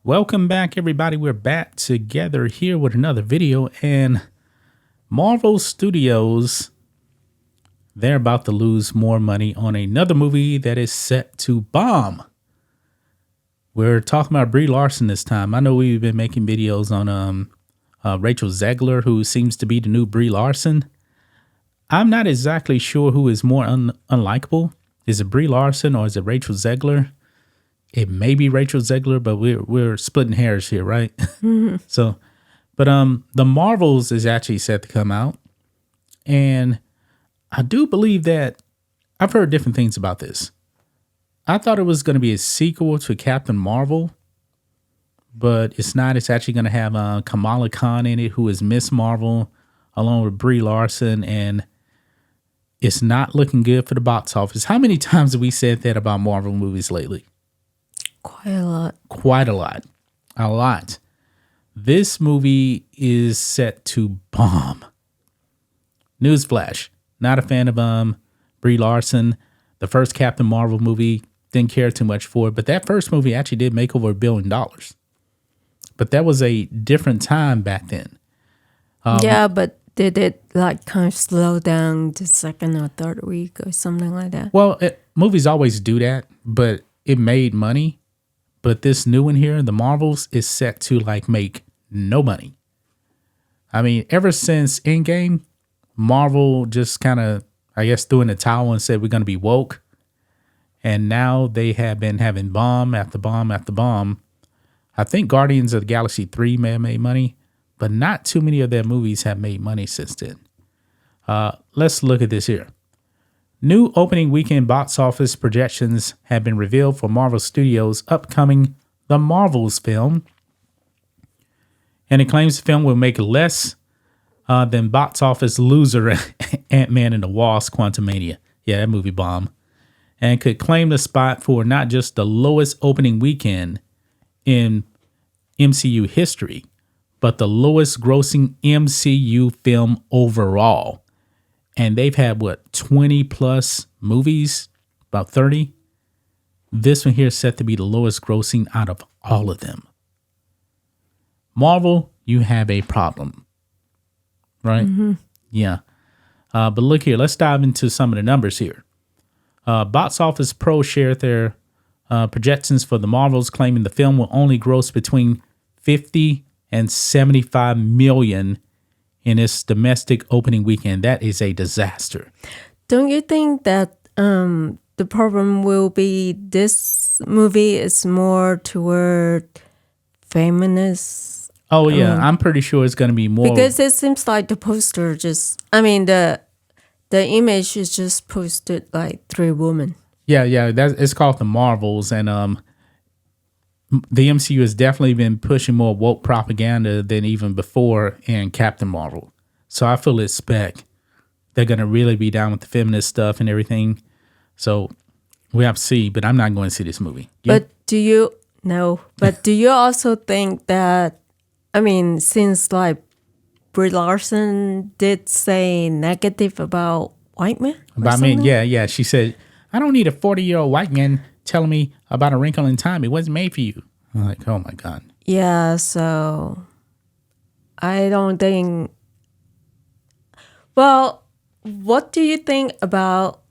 Welcome back, everybody. We're back together here with another video, and Marvel Studios, they're about to lose more money on another movie that is set to bomb. We're talking about Brie Larson this time. I know we've been making videos on Rachel Zegler, who seems to be the new Brie Larson. I'm not exactly sure who is more unlikable. Is it Brie Larson or is it Rachel Zegler? It may be Rachel Zegler, but we're splitting hairs here, right? Mm-hmm. But the Marvels is actually set to come out, and I do believe that I've heard different things about this. I thought it was going to be a sequel to Captain Marvel, but it's not. It's actually going to have Kamala Khan in it, who is Miss Marvel, along with Brie Larson, and it's not looking good for the box office. How many times have we said that about Marvel movies lately? Quite a lot. Quite a lot. A lot. This movie is set to bomb. Newsflash. Not a fan of Brie Larson. The first Captain Marvel movie, didn't care too much for it. But that first movie actually did make over $1 billion. But that was a different time back then. Yeah, but did it like kind of slow down the second or third week or something like that? Well, movies always do that, but it made money. But this new one here, the Marvels, is set to like make no money. I mean, ever since Endgame, Marvel just kind of, I guess, threw in the towel and said we're going to be woke. And now they have been having bomb after bomb after bomb. I think Guardians of the Galaxy 3 may have made money, but not too many of their movies have made money since then. Let's look at this here. New opening weekend box office projections have been revealed for Marvel Studios' upcoming The Marvels film. And it claims the film will make less than box office loser Ant-Man and the Wasp: Quantumania. Yeah, that movie bombed. And could claim the spot for not just the lowest opening weekend in MCU history, but the lowest grossing MCU film overall. And they've had, 20 plus movies, about 30. This one here is set to be the lowest grossing out of all of them. Marvel, you have a problem, right? Mm-hmm. Yeah. But look here, let's dive into some of the numbers here. Box Office Pro shared their projections for the Marvels, claiming the film will only gross between 50 and 75 million in its domestic opening weekend. That is a disaster. Don't you think that the problem will be this movie is more toward feminist? Oh, yeah. I'm pretty sure it's going to be more. Because it seems like the poster the image is just posted like 3 women. Yeah. It's called The Marvels, and the MCU has definitely been pushing more woke propaganda than even before in Captain Marvel. So I fully expect they're going to really be down with the feminist stuff and everything. So we have to see, but I'm not going to see this movie. But do you also think that, since like Brie Larson did say negative about white men? About men, yeah. She said, I don't need a 40-year-old white man telling me about a wrinkle in time. It wasn't made for you. I'm like, oh my God. Yeah, so I don't think. Well, what do you think about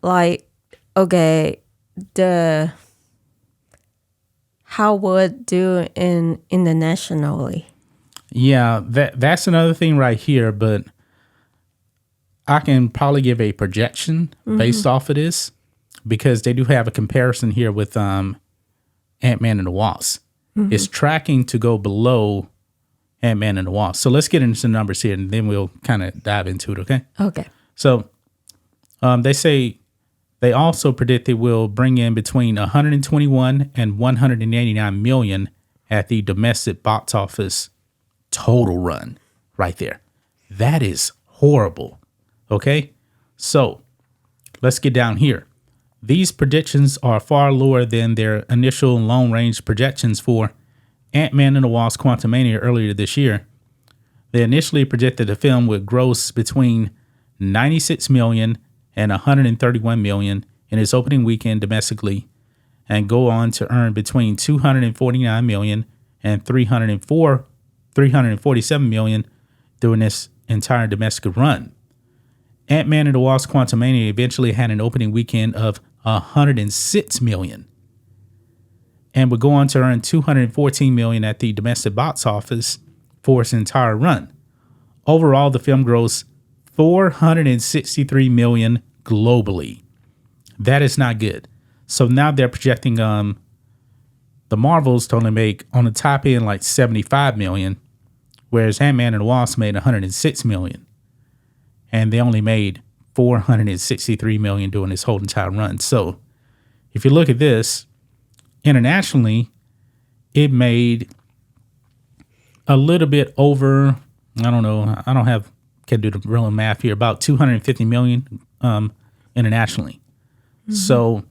how would it do internationally? Yeah, that's another thing right here, but I can probably give a projection based off of this, because they do have a comparison here with Ant-Man and the Wasp. Mm-hmm. It's tracking to go below Ant-Man and the Wasp. So let's get into some numbers here, and then we'll kind of dive into it, okay? Okay. So they say they also predict it will bring in between 121 and 189 million at the domestic box office total run right there. That is horrible, okay? So let's get down here. These predictions are far lower than their initial long-range projections for Ant-Man and the Wasp: Quantumania earlier this year. They initially projected the film would gross between 96 million and 131 million in its opening weekend domestically, and go on to earn between 249 million and 347 million during this entire domestic run. Ant-Man and the Wasp: Quantumania eventually had an opening weekend of 106 million and would go on to earn 214 million at the domestic box office for its entire run. Overall, the film grossed 463 million globally. That is not good. So now they're projecting the Marvels to only make on the top end like 75 million, whereas Ant-Man and the Wasp made 106 million. And they only made 463 million during this whole entire run. So if you look at this, internationally, it made a little bit over, I don't know, can't do the real math here, about 250 million internationally. Mm-hmm. So,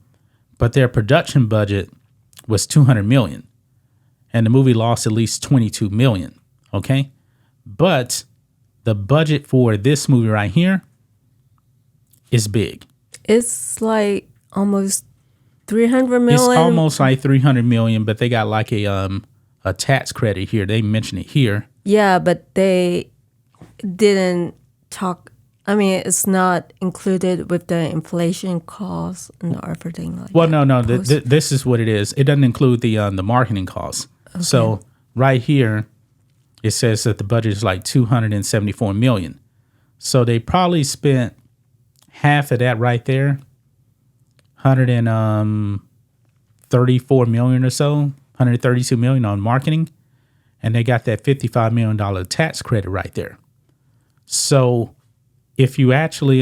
but their production budget was 200 million. And the movie lost at least 22 million. Okay? But the budget for this movie right here is big. It's like almost 300 million. It's almost like 300 million, but they got like a tax credit here. They mention it here. Yeah, but they didn't talk. I mean, it's not included with the inflation costs and everything like well, that. No. This is what it is. It doesn't include the marketing costs. Okay. So right here, it says that the budget is like 274 million. So they probably spent half of that right there, 134 million or so, 132 million on marketing, and they got that $55 million tax credit right there. So if you actually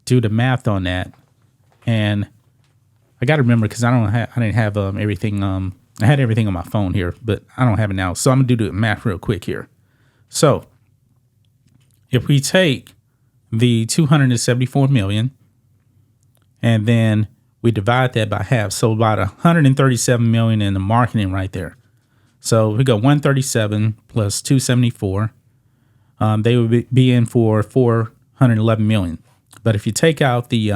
do the math on that, and I got to remember because I didn't have everything. I had everything on my phone here, but I don't have it now. So I'm gonna do the math real quick here. So if we take the 274 million and then we divide that by half, so about 137 million in the marketing right there. So we go 137 plus 274. They would be in for 411 million. But if you take out the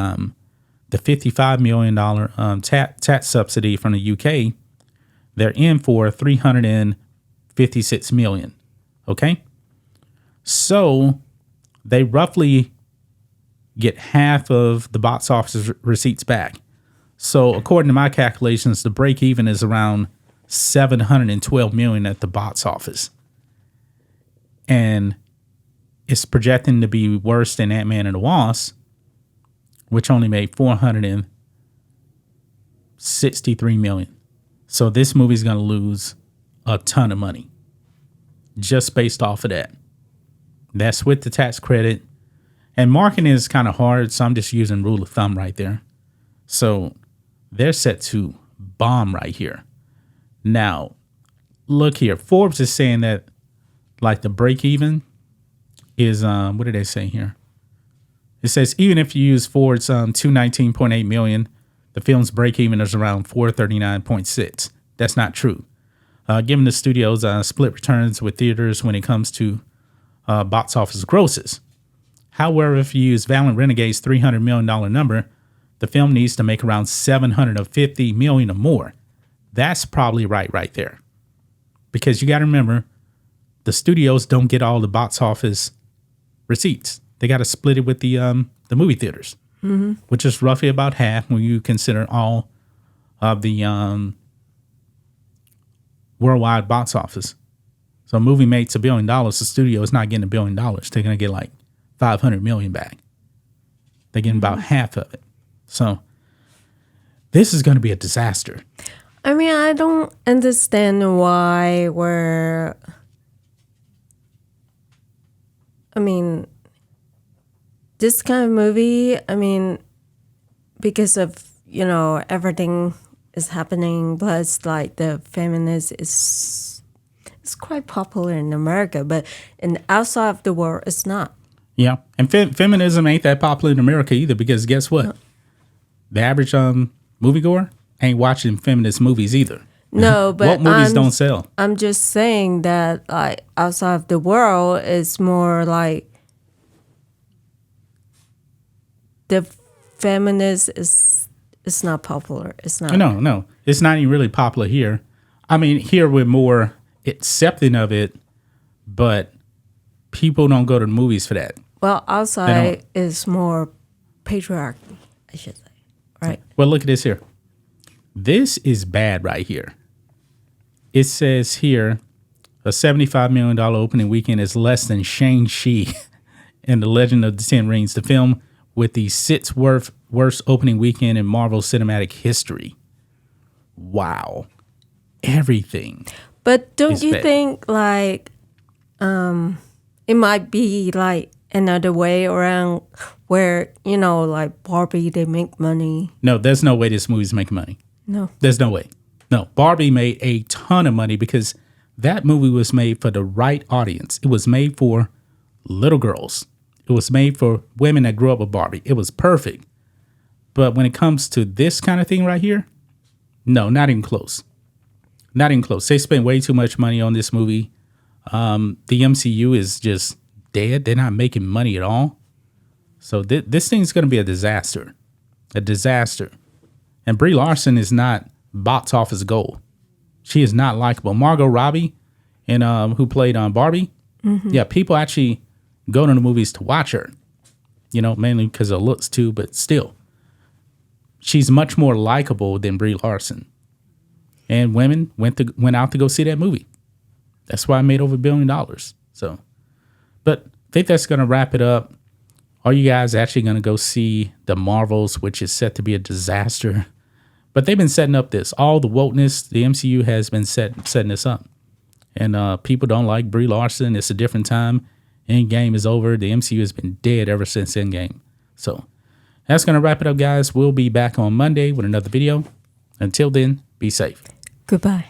$55 million tax subsidy from the UK, they're in for 356 million. Okay? So they roughly get half of the box office receipts back. So according to my calculations, the break even is around 712 million at the box office. And it's projecting to be worse than Ant-Man and the Wasp, which only made 463 million. So this movie's going to lose a ton of money just based off of that. That's with the tax credit. And marketing is kind of hard, so I'm just using rule of thumb right there. So they're set to bomb right here. Now, look here. Forbes is saying that like the break even is, what did they say here? It says even if you use Ford's 219.8 million, the film's break even is around 439.6. That's not true. Given the studio's split returns with theaters when it comes to box office grosses. However, if you use Valiant Renegade's $300 million number, the film needs to make around $750 million or more. That's probably right there. Because you got to remember, the studios don't get all the box office receipts. They got to split it with the movie theaters, which is roughly about half when you consider all of the worldwide box office. So a movie makes $1 billion. The studio is not getting $1 billion. They're going to get like 500 million back. They're getting about half of it. So this is going to be a disaster. I mean, I don't understand why this kind of movie, because of, everything is happening, plus like the feminist is quite popular in America, but in outside of the world, it's not. Yeah, and feminism ain't that popular in America either, because guess what? No. The average moviegoer ain't watching feminist movies either. No, but what movies don't sell? I'm just saying that like outside of the world, it's more like the feminist is not popular. It's not. No, it's not even really popular here. I mean, here we're more accepting of it, but people don't go to the movies for that. Well, outside is more patriarchy, I should say. Right. Well, look at this here. This is bad right here. It says here a $75 million opening weekend is less than Shang-Chi and the Legend of the Ten Rings, the film with the sixth worst opening weekend in Marvel Cinematic history. Wow. Everything. But don't you bad. think like it might be like another way around where, you know, like Barbie, they make money? No, there's no way this movie's making money. No. There's no way. No, Barbie made a ton of money because that movie was made for the right audience. It was made for little girls. It was made for women that grew up with Barbie. It was perfect. But when it comes to this kind of thing right here, no, not even close. Not even close. They spent way too much money on this movie. The MCU is just dead. They're not making money at all. So this thing's going to be a disaster. A disaster. And Brie Larson is not box office gold. She is not likable. Margot Robbie, and who played on Barbie, yeah, people actually go to the movies to watch her. You know, mainly because of looks too, but still, she's much more likable than Brie Larson. And women went out to go see that movie. That's why I made over $1 billion. So, but I think that's going to wrap it up. Are you guys actually going to go see the Marvels, which is set to be a disaster? But they've been setting up this. All the wokeness, the MCU has been setting this up. And people don't like Brie Larson. It's a different time. Endgame is over. The MCU has been dead ever since Endgame. So that's going to wrap it up, guys. We'll be back on Monday with another video. Until then, be safe. Goodbye.